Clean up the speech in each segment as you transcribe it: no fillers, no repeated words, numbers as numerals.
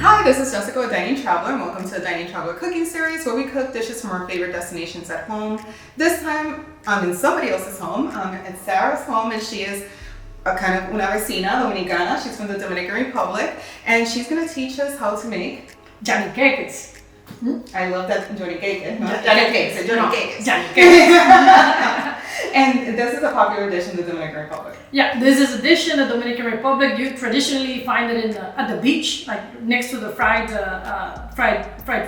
Hi, this is Jessica with Dining Traveler, and welcome to the Dining Traveler cooking series where we cook dishes from our favorite destinations at home. This time I'm in somebody else's home. It's Sarah's home, and she is a kind of una vecina dominicana. She's from the Dominican Republic, and she's going to teach us how to make Yaniqueques. I love that Yaniqueques. No? Yaniqueques. And this is a popular dish in the Dominican Republic. Yeah, this is a dish in the Dominican Republic. You traditionally find it at the beach, like next to the fried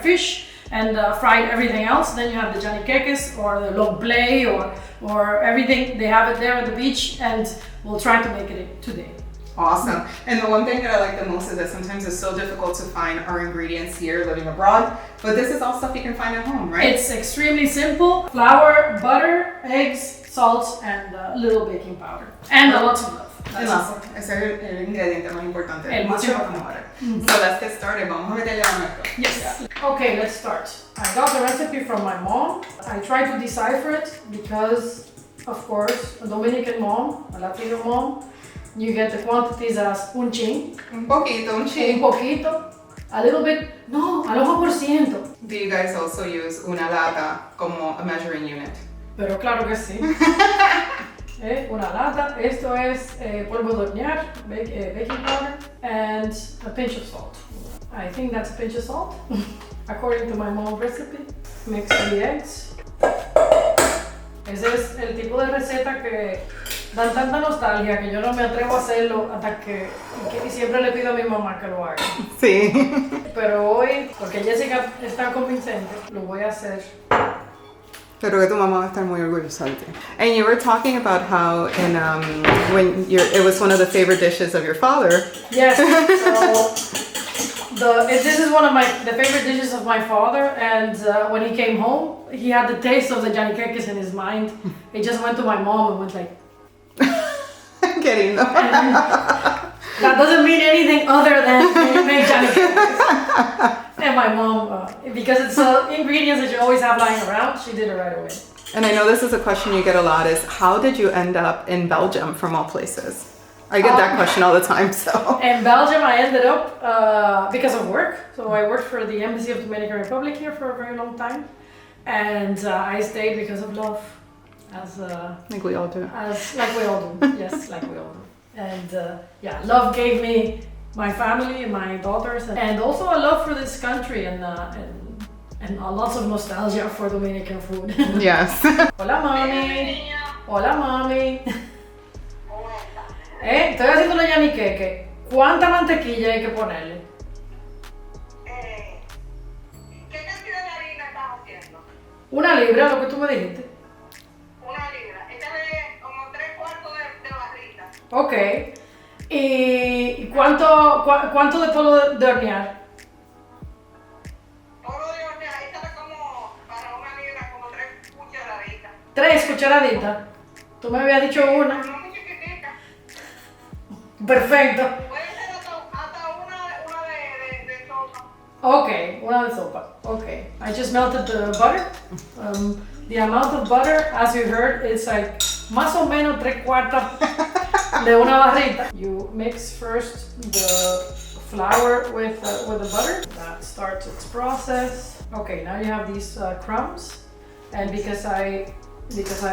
fish and fried everything else. Then you have the Yaniqueques or the long play or everything. They have it there at the beach, and we'll try to make it today. Awesome. And the one thing that I like the most is that sometimes it's so difficult to find our ingredients here living abroad, but this is all stuff you can find at home, right? It's extremely simple. Flour, butter, eggs, salt, and a little baking powder. And a lot of love. Ese es el ingrediente más importante. El más importante. So let's get started. Vamos a meterle a nuestro. Yes. Yeah. Okay, let's start. I got the recipe from my mom. I tried to decipher it because, of course, a Dominican mom, a Latino mom, you get the quantities as un chin. Un poquito, un chin. Un poquito. A little bit. No, al 1%. Do you guys also use una lata como a measuring unit? Pero claro que sí. Una lata. Esto es polvo de hornear, baking powder, and a pinch of salt. I think that's a pinch of salt, according to my mom's recipe. Mix the eggs. Ese es el tipo de receta que dan tanta nostalgia que yo no me atrevo a hacerlo hasta que siempre le pido a mi mamá que lo haga. Sí. Pero hoy, porque Jessica es tan convincente, lo voy a hacer. Pero que tu mamá va a estar muy orgullosa de ti. And you were talking about how it was one of the favorite dishes of your father. Yes. So this is one of the favorite dishes of my father, and when he came home, he had the taste of the Yaniqueques in his mind. He just went to my mom and was like, Queriendo. That doesn't mean anything other than you make Yaniqueques. And my mom, because it's ingredients that you always have lying around, she did it right away. And I know this is a question you get a lot, is how did you end up in Belgium from all places? I get that question all the time, so. In Belgium, I ended up because of work. So I worked for the Embassy of the Dominican Republic here for a very long time. And I stayed because of love. Like we all do. Like we all do, yes, like we all do. And love gave me my family and my daughters, and also a love for this country and lots of nostalgia for Dominican food. Yes. Hola mami. Hola mami. Estoy haciendo los yaniqueques. ¿Cuánta mantequilla hay que ponerle? ¿Qué cantidad de harina estás haciendo? 1 libra, lo que tú me dijiste. 1 libra. Échale como 3/4 de barrita. Ok. ¿Y cuánto de polvo de hornear? Polvo de hornear, échale como para 1 libra, como 3 cucharaditas. 3 cucharaditas. Tú me habías dicho 1. No muy chiquitita. Perfecto. Puede ser hasta una de sopa. Okay, 1 de sopa. Okay. I just melted the butter. The amount of butter, as you heard, is like más o menos 3/4 de una barrita. You mix first the flour with the butter. That starts its process. Okay, now you have these crumbs, and because I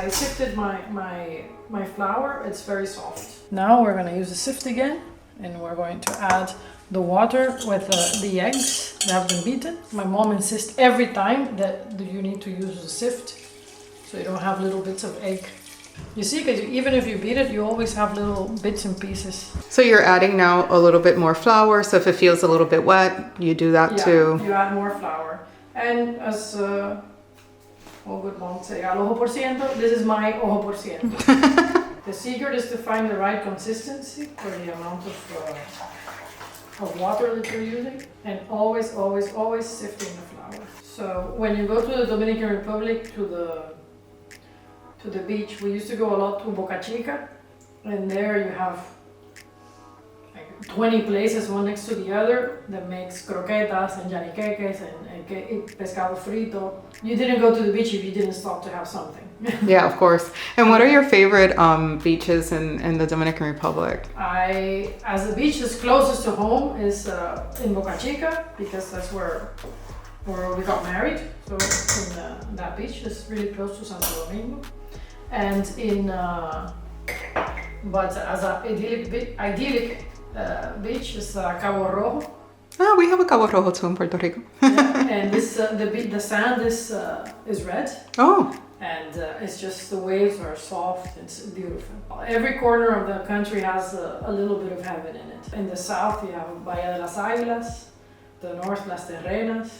sifted my flour, it's very soft. Now we're going to use the sift again, and we're going to add the water with the eggs that have been beaten. My mom insists every time that you need to use a sift so you don't have little bits of egg. You see, because even if you beat it, you always have little bits and pieces. So you're adding now a little bit more flour, so if it feels a little bit wet, you do that too. You add more flour. And as all good moms say, al ojo por ciento, this is my ojo por ciento. The secret is to find the right consistency for the amount of water that you're using, and always sifting the flour. So when you go to the Dominican Republic, to the beach, we used to go a lot to Boca Chica, and there you have like 20 places one next to the other that makes croquetas and yaniqueques and pescado frito. You didn't go to the beach if you didn't stop to have something. Yeah, of course. And what are your favorite beaches in the Dominican Republic? As the beach is closest to home is in Boca Chica, because that's where we got married. So that beach is really close to Santo Domingo. And but as an idyllic beach is Cabo Rojo. Oh, we have a Cabo Rojo too in Puerto Rico. Yeah, and this the sand is red. Oh. And it's just the waves are soft. It's beautiful. Every corner of the country has a little bit of heaven in it. In the south, you have Bahía de las Águilas, the north, Las Terrenas,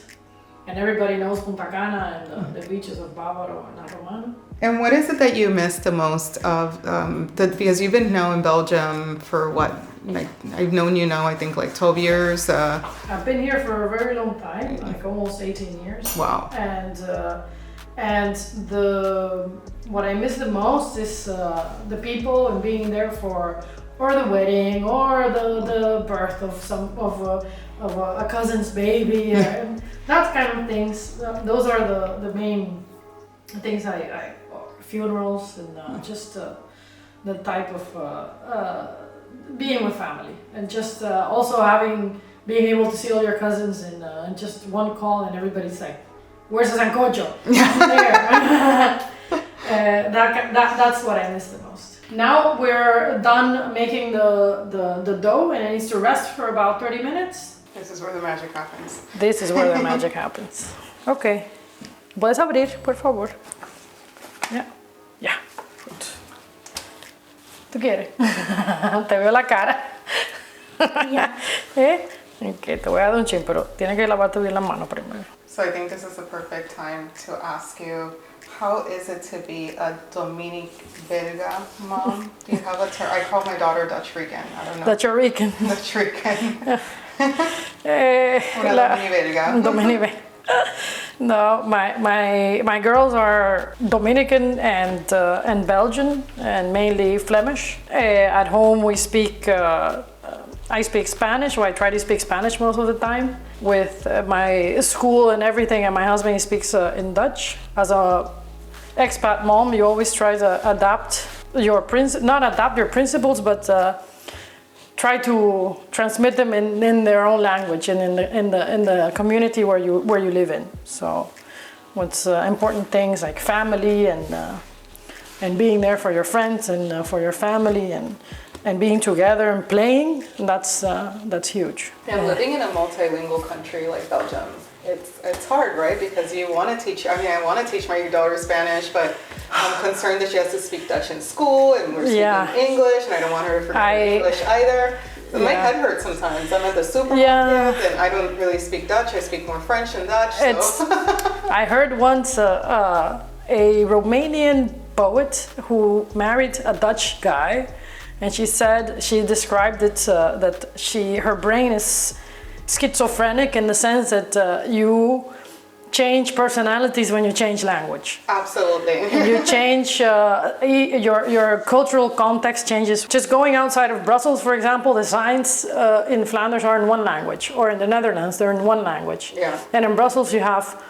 and everybody knows Punta Cana and the beaches of Bávaro and La Romana. And what is it that you miss the most of because you've been now in Belgium for what? Like, I've known you now, I think, like 12 years. I've been here for a very long time, like almost 18 years. Wow. And what I miss the most is the people and being there for the wedding or the birth of a cousin's baby, and that kind of things. Those are the main things funerals and just the type of being with family, and just also being able to see all your cousins and just one call and everybody's like, where's the sancocho? There. That's what I miss the most. Now we're done making the dough, and it needs to rest for about 30 minutes. This is where the magic happens. This is where the magic happens. Okay. ¿Puedes abrir, por favor? Ya. Ya. Good. ¿Tú quieres? Te veo la cara. ¿Eh? Ok, te voy a dar un chin, pero tienes que lavarte bien las manos primero. So I think this is the perfect time to ask you, how is it to be a Dominican mom? Do you have a term? I call my daughter Dutch Rican. I don't know. Dutch Rican. Dutch Rican. Una Dominican. No, my girls are Dominican and Belgian, and mainly Flemish. At home we speak. I speak Spanish, or I try to speak Spanish most of the time. With my school and everything, and my husband, he speaks in Dutch. As a expat mom, you always try to adapt your not adapt your principles, but try to transmit them in their own language and in the community where you live in. So, what's important things like family and being there for your friends and for your family and being together and playing, that's huge. And living in a multilingual country like Belgium, it's hard, right? Because you want to teach. I mean, I want to teach my daughter Spanish, but I'm concerned that she has to speak Dutch in school, and we're speaking English, and I don't want her to forget English either. So my head hurts sometimes. I'm at the supermarket, and I don't really speak Dutch. I speak more French and Dutch. So. I heard once a Romanian poet who married a Dutch guy. And she described it that her brain is schizophrenic in the sense that you change personalities when you change language. Absolutely. You change your cultural context changes. Just going outside of Brussels, for example, the signs in Flanders are in one language, or in the Netherlands they're in one language. Yeah. And in Brussels you have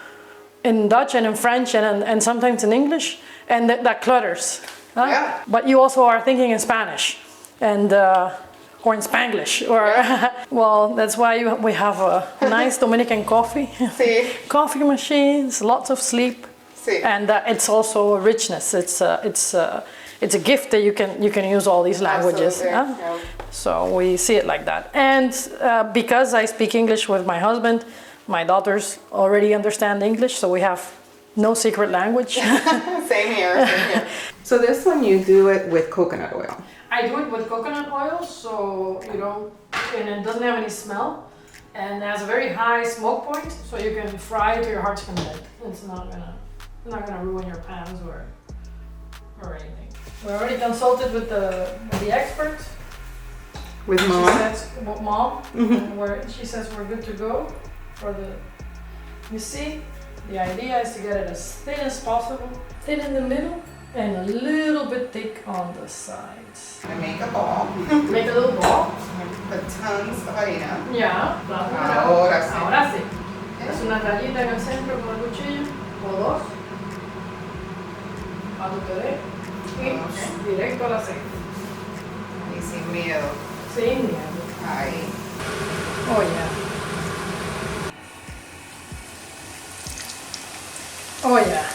in Dutch and in French and sometimes in English, and that clutters. Yeah. But you also are thinking in Spanish and or in Spanglish, or well, that's why we have a nice Dominican coffee, coffee machines, lots of sleep, and it's also a richness. It's a gift that you can use all these languages. Yeah. So we see it like that, and because I speak English with my husband, my daughters already understand English, so we have no secret language. Same here. So this one you do it with coconut oil. I do it with coconut oil, so and it doesn't have any smell, and it has a very high smoke point, so you can fry it to your heart's content. It's not gonna ruin your pans or anything. We already consulted with the expert. With mom. Where she says we're good to go for the. You see. The idea is to get it as thin as possible, thin in the middle, and a little bit thick on the sides. I make a ball. Make a little ball. Put tons of harina. Ya, Ahora sí. Ahora sí. Es una rayita en el centro con el cuchillo, o dos. a lo que dé y Ok. directo al aceite. Y sin miedo. Sin miedo. Ahí. Oh, yeah. Oh, yeah.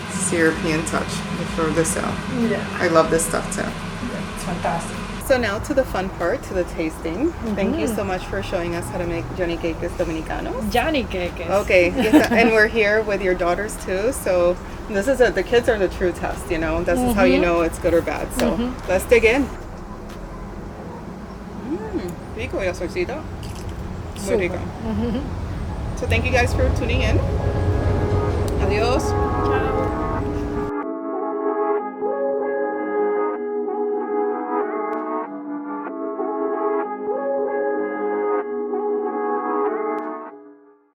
It's European touch before the sale. Yeah. I love this stuff too. Yeah, it's fantastic. So now to the fun part, to the tasting. Thank you so much for showing us how to make Yaniqueques Dominicanos. Yaniqueques. Okay, and we're here with your daughters too. So this is the kids are the true test, you know. This is how you know it's good or bad. So let's dig in. Rico, y la salsita. Muy rico. So thank you guys for tuning in.